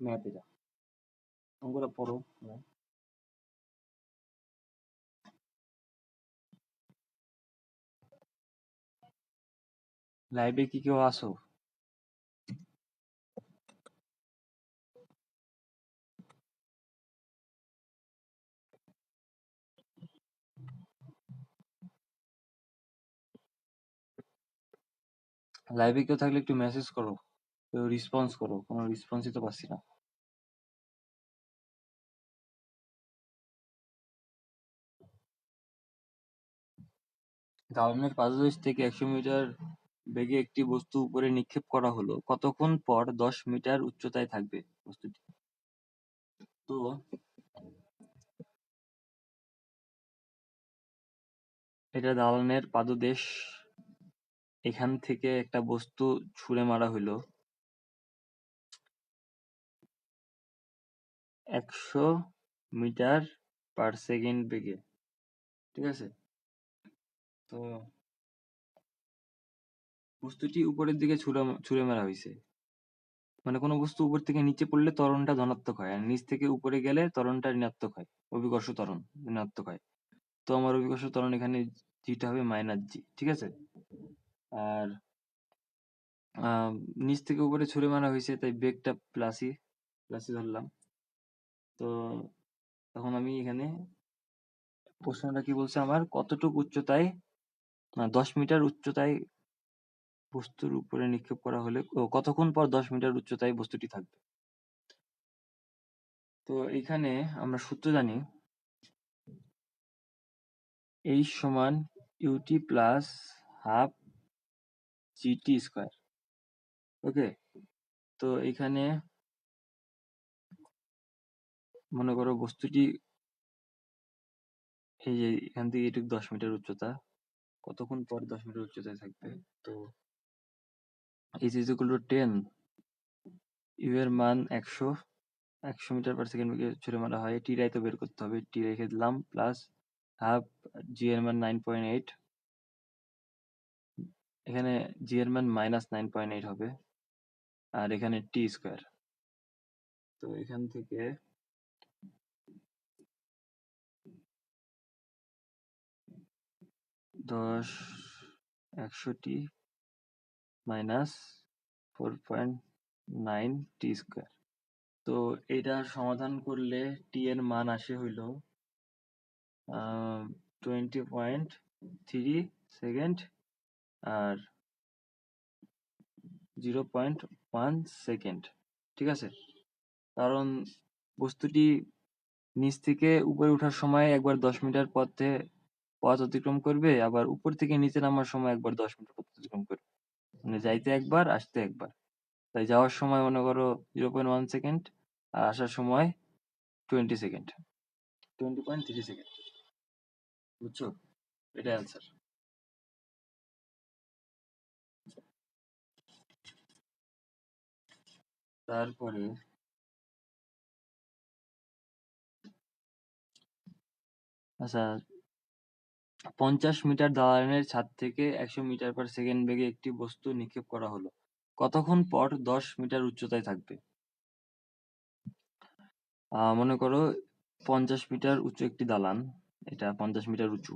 ম্যাথ এটা, অঙ্কটা পড়ো। লাইভে কি কেউ আসো? লাইভে কেউ থাকলে একটু মেসেজ করো, কেউ রেসপন্স করো, কোনো রেসপন্সই তো পাচ্ছি না। দালানের পাদদেশ থেকে 100 মিটার বেগে একটি বস্তু উপরে নিক্ষেপ করা হলো, কতক্ষণ পর 10 মিটার উচ্চতায় থাকবে বস্তুটি? তো এটা দালানের পাদদেশ, এখান থেকে একটা বস্তু ছুঁড়ে মারা হইলো 100 মিটার পার সেকেন্ড বেগে, ঠিক আছে? তো বস্তুটি উপরের দিকে ছুঁড়ে মারা হয়েছে, মানে কোনো বস্তু উপর থেকে নিচে পড়লে ত্বরণটা ধনাত্মক হয়, আর নিচ থেকে উপরে গেলে ত্বরণটা ঋণাত্মক হয়, অভিকর্ষ ত্বরণ ঋণাত্মক হয়। তো আমার অভিকর্ষ ত্বরণ এখানে জিটা হবে মাইনাস জি, ঠিক আছে? আর নিচ থেকে উপরে ছুঁড়ে মারা হয়েছে, তাই বেগটা প্লাসই ধরলাম। তো তখন আমি এখানে প্রশ্নটা কি বলছে আমার, কতটুকু উচ্চতায়, 10 মিটার উচ্চতায় বস্তুর উপরে নিক্ষেপ করা হলে কতক্ষণ পর 10 মিটার উচ্চতায় বস্তুটি থাকবে? তো এখানে আমরা সূত্র জানি, এইচ সমান U T plus half G T square. Okay, তো এখানে মনে করো বস্তুটি এই যে এখান থেকে এটুকু 10 মিটার উচ্চতা, কতক্ষণ পর 10 মিটার উচ্চতায় থাকবে? তো h is equal to 10, u এর মান 100 মিটার পার সেকেন্ড বেগে ছুড়ে মারা হয়, টি রাই তো বের করতে হবে, টি রেখে দিলাম, প্লাস হাফ, জি এর মান 9.8, এখানে জি এর মান মাইনাস 9.8 হবে, আর এখানে টি স্কোয়ার। তো এখান থেকে 10 100 টি মাইনাস 4.9 টি স্কোয়ার। তো এটা সমাধান করলে টি এর মান আসে হইল 20.3 সেকেন্ড আর 0.1 সেকেন্ড, ঠিক আছে? কারণ বস্তুটি নিচ থেকে উপরে ওঠার সময় একবার 10 মিটার পথ অতিক্রম করবে, আবার উপর থেকে নিচে নামার সময় একবার 10 মিটার পথ অতিক্রম করবে। মানে যাইতে একবার, আসতে একবার। তাই যাওয়ার সময় মনে করো 0.1 সেকেন্ড, আর আসার সময় 20 সেকেন্ড, 20.3 সেকেন্ড। বুঝছো? এটাই অ্যান্সার। তারপরে আচ্ছা, 50 মিটার দালানের ছাদ থেকে 100 মিটার পার সেকেন্ড বেগে একটি বস্তু নিক্ষেপ করা হলো। কতক্ষণ পর 10 মিটার উচ্চতায় থাকবে? মনে করো 50 মিটার উঁচু একটি দালান, এটা 50 মিটার উঁচু,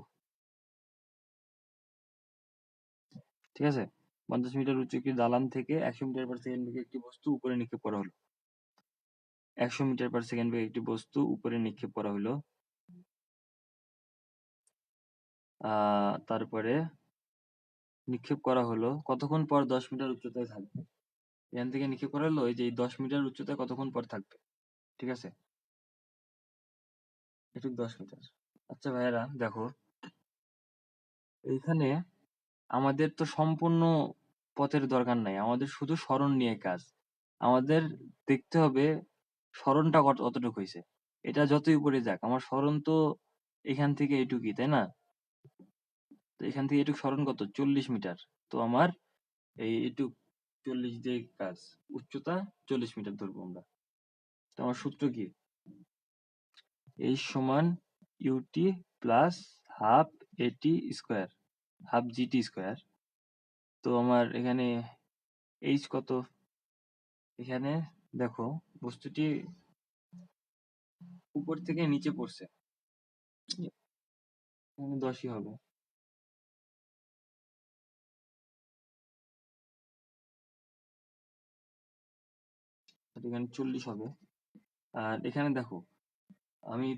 ঠিক আছে? 50 মিটার উঁচু একটি দালান থেকে 100 মিটার পার সেকেন্ড বেগে একটি বস্তু উপরে নিক্ষেপ করা হলো। 100 মিটার পার সেকেন্ড বেগে একটি বস্তু উপরে নিক্ষেপ করা হলো। তারপরে নিক্ষেপ করা হলো, কতক্ষণ পর 10 মিটার উচ্চতায় থাকবে? এখান থেকে নিক্ষেপ করা হলো, এই যে 10 মিটার উচ্চতায় কতক্ষণ পর থাকবে, ঠিক আছে? এটুক 10 মিটার। আচ্ছা ভাইয়েরা দেখো, এইখানে আমাদের তো সম্পূর্ণ পথের দরকার নাই, আমাদের শুধু সরণ নিয়ে কাজ। আমাদের দেখতে হবে সরণটা কতটুকু হয়েছে। এটা যতই উপরে যাক, আমার সরণ তো এখান থেকে এটুকুই, তাই না? তো এখান থেকে এটুক সরণ কত? 40 মিটার। তো আমার এটুক 40 দিয়ে কাজ, উচ্চতা 40 মিটার ধরবো আমরা। তো আমার সূত্র কি? এইচ সমান ইউটি প্লাস হাফ এটি স্কোয়ার, হাফ জিটি স্কোয়ার। তো আমার এখানে এইচ কত? এখানে দেখো, বস্তুটি উপর থেকে নিচে পড়ছে, এখানে 10ই হবে। আর এখানে 40 হবে। আর এখানে দেখো, আমি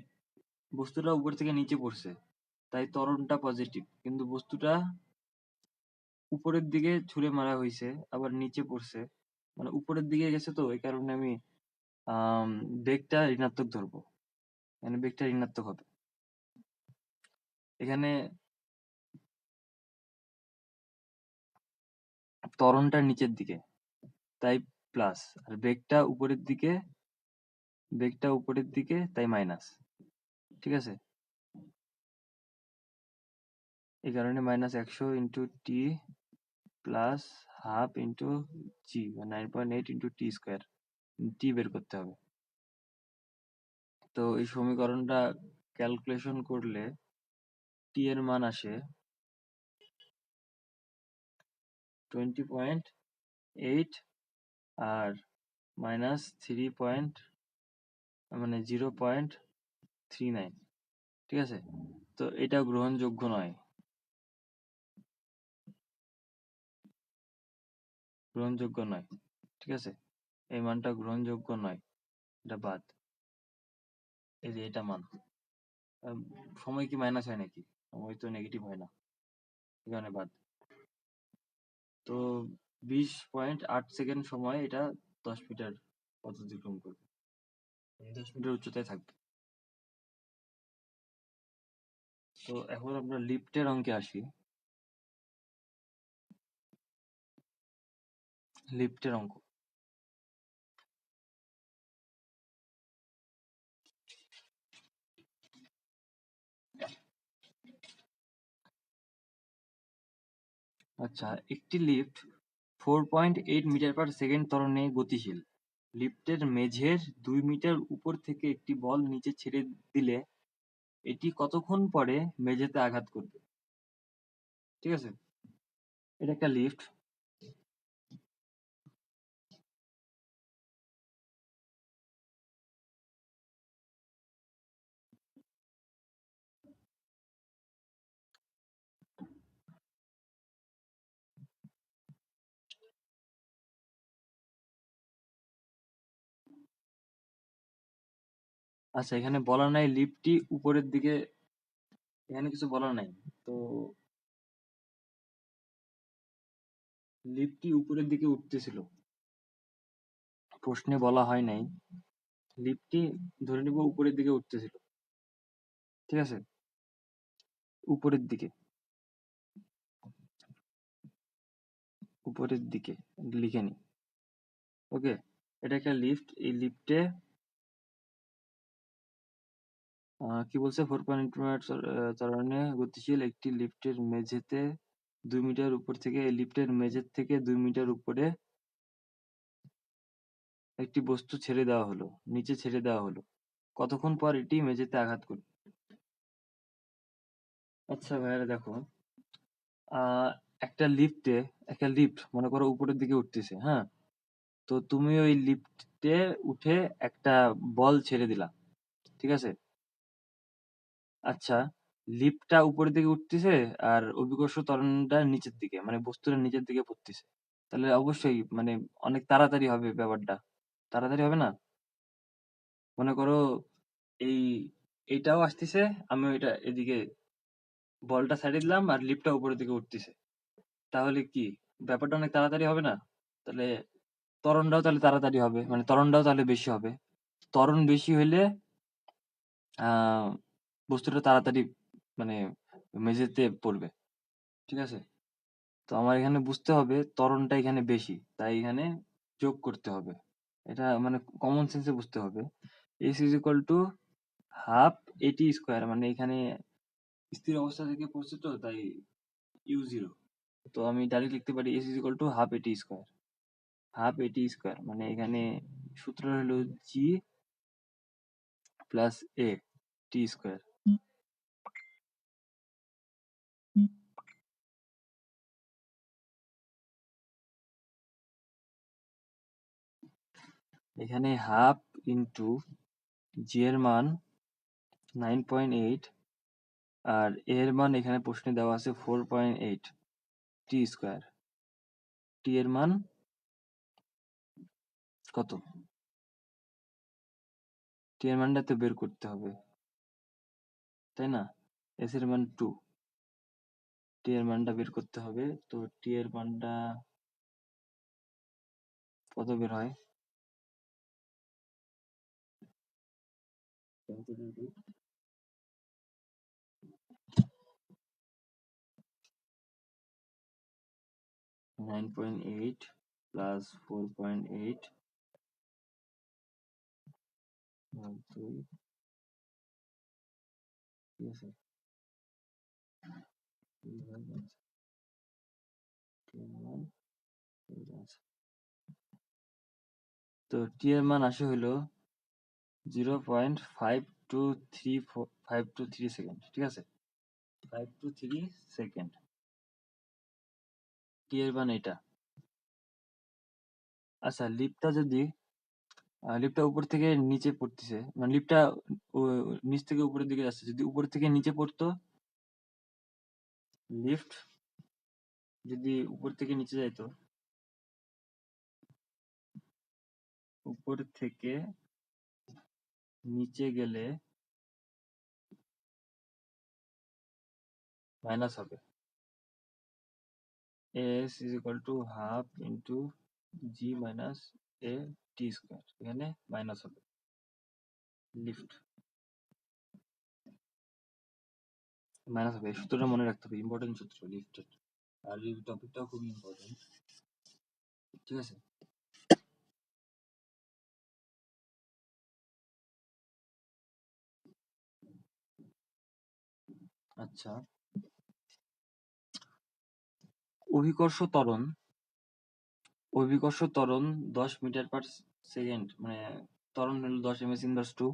বস্তুটা উপর থেকে নিচে পড়ছে, তাই ত্বরণটা পজিটিভ, কিন্তু বস্তুটা উপরের দিকে ছুঁড়ে মারা হয়েছে, আবার নিচে পড়ছে, মানে উপরের দিকে গেছে, তো এই কারণে আমি বেগটা ঋণাত্মক ধরবো। এখানে বেগটা ঋণাত্মক হবে। এখানে ত্বরণটা নিচের দিকে, তাই প্লাস, আর বেগটা উপরের দিকে, তাই মাইনাস, ঠিক আছে? এই কারণে -100 × t প্লাস হাফ ইন্টু জি, 9.8 × t², টি বের করতে হবে। তো এই সমীকরণটা ক্যালকুলেশন করলে টি এর মান আসে 20.8 আর -3 মানে 0.39, ঠিক আছে? তো এটা গ্রহণযোগ্য নয়, গ্রহণযোগ্য নয়, ঠিক আছে? এই মানটা গ্রহণযোগ্য নয়, এটা বাদ। এই যে এটা মান, সময় কি মাইনাস হয় নাকি? সময় তো নেগেটিভ হয় না, এই কারণে বাদ। তো 20.8 সেকেন্ড সময় এটা 10 মিটার পথ অতিক্রম করবে, 10 মিটার উচ্চতায় থাকবে। তো এখন আমরা লিফটের অঙ্কে আসি। লিফটের অঙ্ক, আচ্ছা, একটি লিফট 4.8 মিটার পার সেকেন্ড ত্বরণে গতিশীল। লিফটের মেঝের 2 মিটার উপর থেকে একটি বল নিচে ছেড়ে দিলে এটি কতক্ষণ পরে মেঝেতে আঘাত করবে? ঠিক আছে, এটা একটা লিফট। আচ্ছা, এখানে বলা নাই লিফটটি উপরের দিকে, এখানে কিছু বলা নাই। তো লিফটটি উপরের দিকে উঠতেছিল, প্রশ্নে বলা হয় নাই। লিফটটি ধরে নিব উপরের দিকে উঠতেছিল, ঠিক আছে, উপরের দিকে, উপরের দিকে লিখে নি। ওকে, এটা একটা লিফট। এই লিফটে কি বলছে, 4.2 মিটার ত্বরণে গতিশীল একটি লিফটের মেঝেতে 2 মিটার উপর থেকে, এই লিফটের মেঝের থেকে 2 মিটার উপরে একটি বস্তু ছেড়ে দেওয়া হলো, নিচে ছেড়ে দেওয়া হলো। কতক্ষণ পর এটি মেঝেতে আঘাত করবে? আচ্ছা ভাইয়ারা দেখো, আহ একটা লিফট মনে করো উপরের দিকে উঠতেছে, হ্যাঁ, তো তুমি ওই লিফটে উঠে একটা বল ছেড়ে দিলা, ঠিক আছে। আচ্ছা, লিফটটা উপরের দিকে উঠতেছে আর অভিকর্ষ ত্বরণটা নিচের দিকে, মানে বস্তুটা নিচের দিকে পড়তেছে, তাহলে অবশ্যই মানে অনেক তাড়াতাড়ি হবে ব্যাপারটা, তাড়াতাড়ি হবে না? মনে করো এই এইটাও আসতেছে, আমি এটা এদিকে বলটা সাইডে দিলাম আর লিফটটা উপরের দিকে উঠতেছে, তাহলে কি ব্যাপারটা অনেক তাড়াতাড়ি হবে না? তাহলে ত্বরণটাও তাহলে তাড়াতাড়ি হবে, মানে ত্বরণটাও তাহলে বেশি হবে। ত্বরণ বেশি হইলে আহ বস্তুটা তাড়াতাড়ি মানে মেঝেতে পড়বে, ঠিক আছে। তো আমার এখানে বুঝতে হবে ত্বরণটা এখানে বেশি, তাই এখানে যোগ করতে হবে। এটা মানে কমন সেন্সে বুঝতে হবে। S is equal to half এটি স্কোয়ার, মানে এখানে স্থির অবস্থা থেকে পড়ছে তো, তাই ইউ জিরো। তো আমি ডাইরেক্ট লিখতে পারি S is equal to half এটি স্কোয়ার। হাফ এটি স্কোয়ার মানে এখানে সূত্র হলো জি প্লাস এ টি স্কোয়ার। এখানে হাফ ইন্টু জি এর মান 9.8 আর এর মান এখানে প্রশ্নে দেওয়া আছে 4.8 টি স্কোয়ার। টি এর মান কত? টি এর মানটা তো বের করতে হবে, তাই না? এস এর মান 2, টি এর মানটা বের করতে হবে। তো টি এর মানটা কত বের হয়? 9.8 প্লাস 4.8 2, ঠিক আছে, তো টি এর মান আসে হলো 0.523523 সেকেন্ড, ঠিক আছে, 523 সেকেন্ড। টি এর মান এটা। আচ্ছা, লিফটটা উপর থেকে নিচে পড়তেছে, মানে লিফটটা নিচ থেকে উপরের দিকে যাচ্ছে, যদি উপর থেকে নিচে পড়তো, লিফট যদি উপর থেকে নিচে যাইতো, উপর থেকে নিচে গেলে মাইনাস হবে, S is equal to half into G minus A T square, এখানে মাইনাস হবে। লিফট মাইনাস হবে, এই সূত্রটা মনে রাখতে হবে, ইম্পর্টেন্ট সূত্র লিফটের, আর এই টপিকটাও খুব ইম্পর্টেন্ট, ঠিক আছে। আচ্ছা, অভিকর্ষ ত্বরণ 10 মিটার পার সেকেন্ড, মানে ত্বরণ হলো 10 ms ইনভার্স 2,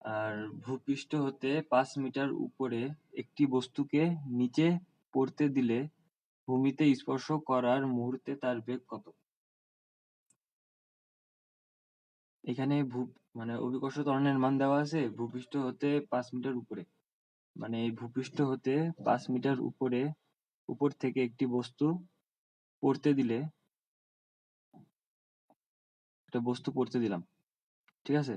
আর ভূপৃষ্ঠ হতে 5 মিটার উপরে একটি বস্তুকে নিচে পড়তে দিলে ভূমিতে স্পর্শ করার মুহূর্তে তার বেগ কত? এখানে মানে অভিকর্ষ ত্বরণের মান দেওয়া আছে ভূপৃষ্ঠ হতে 5 মিটার উপরে, মানে এই ভূপৃষ্ঠ হতে 5 মিটার উপর থেকে একটি বস্তু পড়তে দিলে, একটা বস্তু পড়তে দিলাম, ঠিক আছে,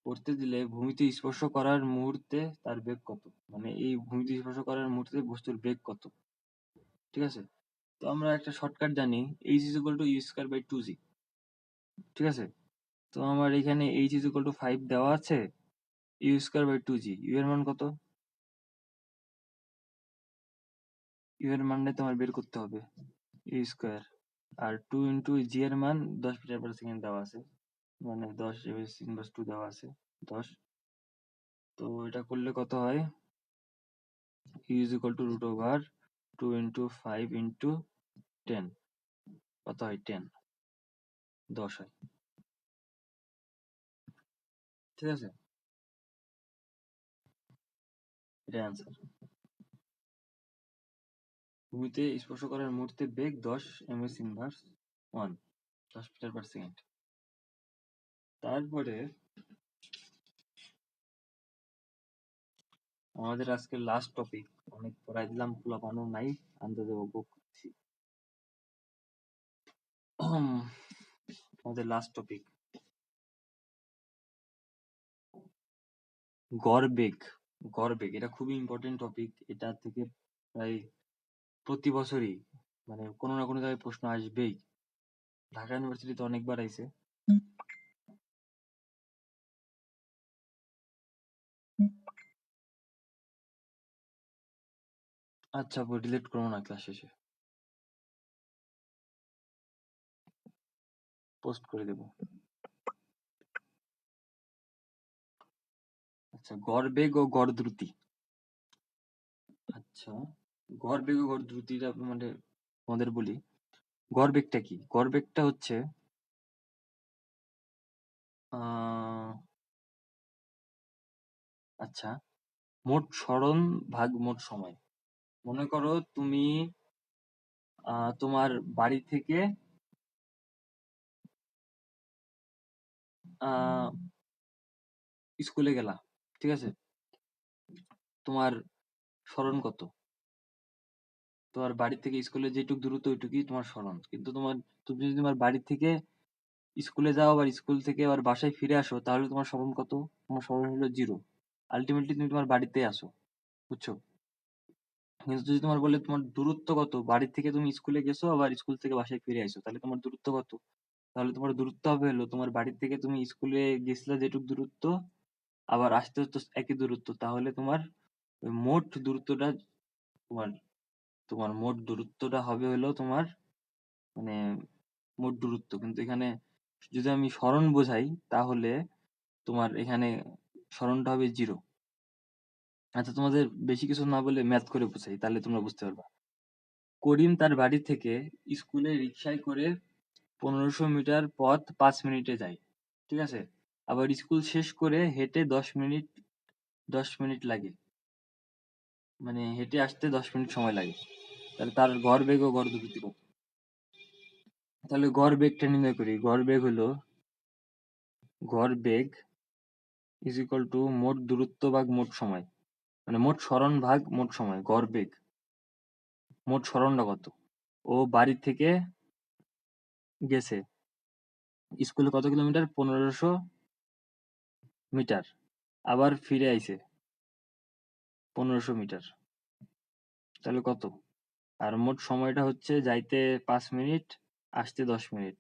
পড়তে দিলে ভূমিতে স্পর্শ করার মুহূর্তে তার বেগ কত? মানে এই ভূমিতে স্পর্শ করার মুহূর্তে বস্তুর বেগ কত, ঠিক আছে। তো আমরা একটা শর্টকাট জানি, H is equal to you square by 2জি, ঠিক আছে। তো আমার এখানে h is equal to 5 দেওয়া আছে, u square by 2g, u এর মান কত? u এর মানটাই তোমার বের করতে হবে, u স্কয়ার, আর 2 ইন্টু g এর মান 10 মিটার পার সেকেন্ড দেওয়া আছে, মানে 10 ইনভার্স 2 দেওয়া আছে 10। তো এটা করলে কত হয়, u is equal to root over 2 into 5 into 10, কত হয় 10, 10 হয়, ঠিক আছে, এটা অ্যান্সার। ভূমিতে স্পর্শ করার মুহূর্তে বেগ 10 ms inverse 1, 10 metre per second. তারপরে আমাদের আজকে লাস্ট টপিক, অনেক পড়াই দিলাম, পোলাপানও নাই, আন্দাজে বকবক করছি। আমাদের লাস্ট টপিক গড় বেগ। গড় বেগ এটা খুবই ইম্পর্টেন্ট টপিক, এটা থেকে প্রায় প্রতি বছরই মানে কোনো না কোনো জায়গায় প্রশ্ন আসবেই, ঢাকা ইউনিভার্সিটিতে অনেকবার আইছে। আচ্ছা আপু ডিলিট করবো না, ক্লাস শেষে পোস্ট করে দেব। আচ্ছা গড় বেগ ও গড় দ্রুতি। আচ্ছা গড় বেগ ও গড় দ্রুতিটা মানে তোমাদের বলি, গড় বেগটা কি? গড় বেগটা হচ্ছে আচ্ছা মোট সরণ ভাগ মোট সময়। মনে করো তুমি তোমার বাড়ি থেকে স্কুলে গেলা, ঠিক আছে, তোমার সরণ কত? তোমার বাড়ি থেকে স্কুলে যেটুক দূরত্ব ওইটুকুই তোমার সরণ, কিন্তু তুমি যদি তোমার বাড়ি থেকে স্কুলে যাও আবার স্কুল থেকে আবার বাসায় ফিরে আসো, তাহলে তোমার সরণ কত? তোমার সরণ হলো 0। আলটিমেটলি তুমি তোমার বাড়িতে আসো, বুঝছো? কিন্তু যদি তোমার বলে তোমার দূরত্ব কত, বাড়ি থেকে তুমি স্কুলে গেছো আবার স্কুল থেকে বাসায় ফিরে আইছো, তাহলে তোমার দূরত্ব কত? তাহলে তোমার দূরত্ব হবে হলো তোমার বাড়ি থেকে তুমি স্কুলে গেছিলা যেটুক দূরত্ব, আবার আসতে তো একই দূরত্ব, তাহলে তোমার ওই মোট দূরত্বটা তোমার তোমার মোট দূরত্বটা হবে হলো তোমার মানে মোট দূরত্ব। কিন্তু এখানে যদি আমি সরণ বোঝাই তাহলে তোমার এখানে সরণটা হবে 0। আচ্ছা তোমাদের বেশি কিছু না বলে ম্যাথ করে বোঝাই, তাহলে তোমরা বুঝতে পারবা। করিম তার বাড়ি থেকে স্কুলে রিক্সায় করে 1500 মিটার পথ 5 মিনিটে যায়, ঠিক আছে, আবার স্কুল শেষ করে হেঁটে 10 মিনিট লাগে, মানে হেঁটে আসতে 10 মিনিট সময় লাগে, তাহলে তার গড় বেগ ও গড় দ্রুতি কত? তাহলে গড় বেগটা নির্ণয় করি। গড় বেগ ইজ ইকুয়াল টু মোট দূরত্ব ভাগ মোট সময়, মানে মোট সরণ ভাগ মোট সময়। গড় বেগ, মোট সরণটা কত? ও বাড়ি থেকে গেছে স্কুলে কত কিলোমিটার? 1500 মিটার, আবার ফিরে আইছে 1500 মিটার, তাহলে কত? আর মোট সময়টা হচ্ছে যাইতে 5 মিনিট, আসতে 10 মিনিট,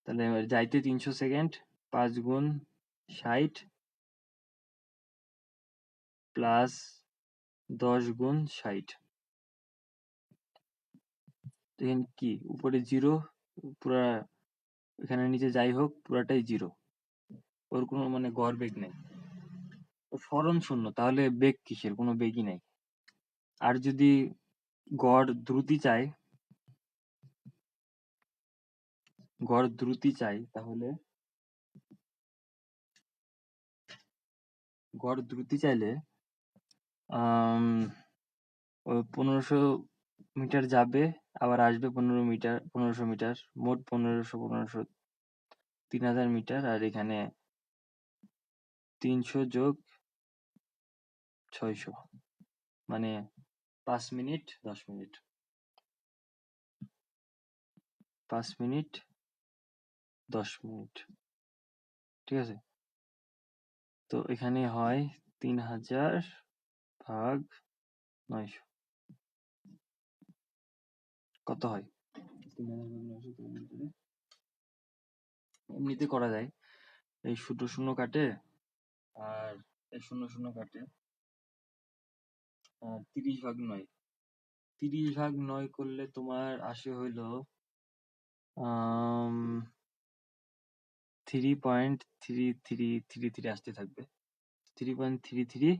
তাহলে যাইতে 300 সেকেন্ড, 5 গুণ 60 প্লাস 10 গুণ 60, এখানে কি উপরে 0, পুরা এখানে নিচে যাই হোক পুরাটাই 0, ওর কোনো মানে গড় বেগ নেই, ও সরণ শূন্য, তাহলে বেগ কিসের? কোনো বেগই নাই। আর যদি গড় দ্রুতি চাই, তাহলে গড় দ্রুতি চাইলে ওই 1500 মিটার যাবে আবার আসবে 1500 মিটার, মোট 1500 3000 মিটার, আর এখানে 300 যোগ 600, মানে 5 মিনিট 10 মিনিট, 5 মিনিট 10 মিনিট, ঠিক আছে। তো এখানে হয় 3000 ভাগ 900, কত হয়? 3000 ভাগ 900 এমনিতে করা যায়। এই 0 কাটে আর এই 0 কাটে 30/9। 30/9 করলে তোমার আসে হইল 3.3333 আসতে থাকবে। 3.33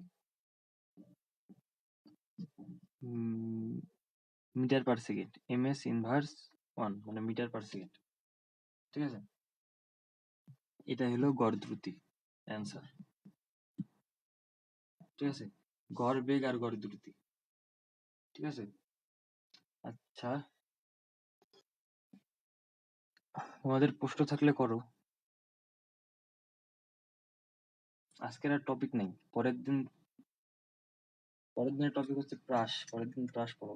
metre per second, ms inverse 1 মানে মিটার পার সেকেন্ড। ঠিক আছে, এটা হলো গড় দ্রুতি অ্যান্সার। ঠিক আছে, গড় বেগ আর গড় দ্রুতি। ঠিক আছে, আচ্ছা তোমাদের প্রশ্ন থাকলে করো। আজকের আর টপিক নেই, পরের দিনের টপিক হচ্ছে প্রাস। পরের দিন প্রাস পড়ো।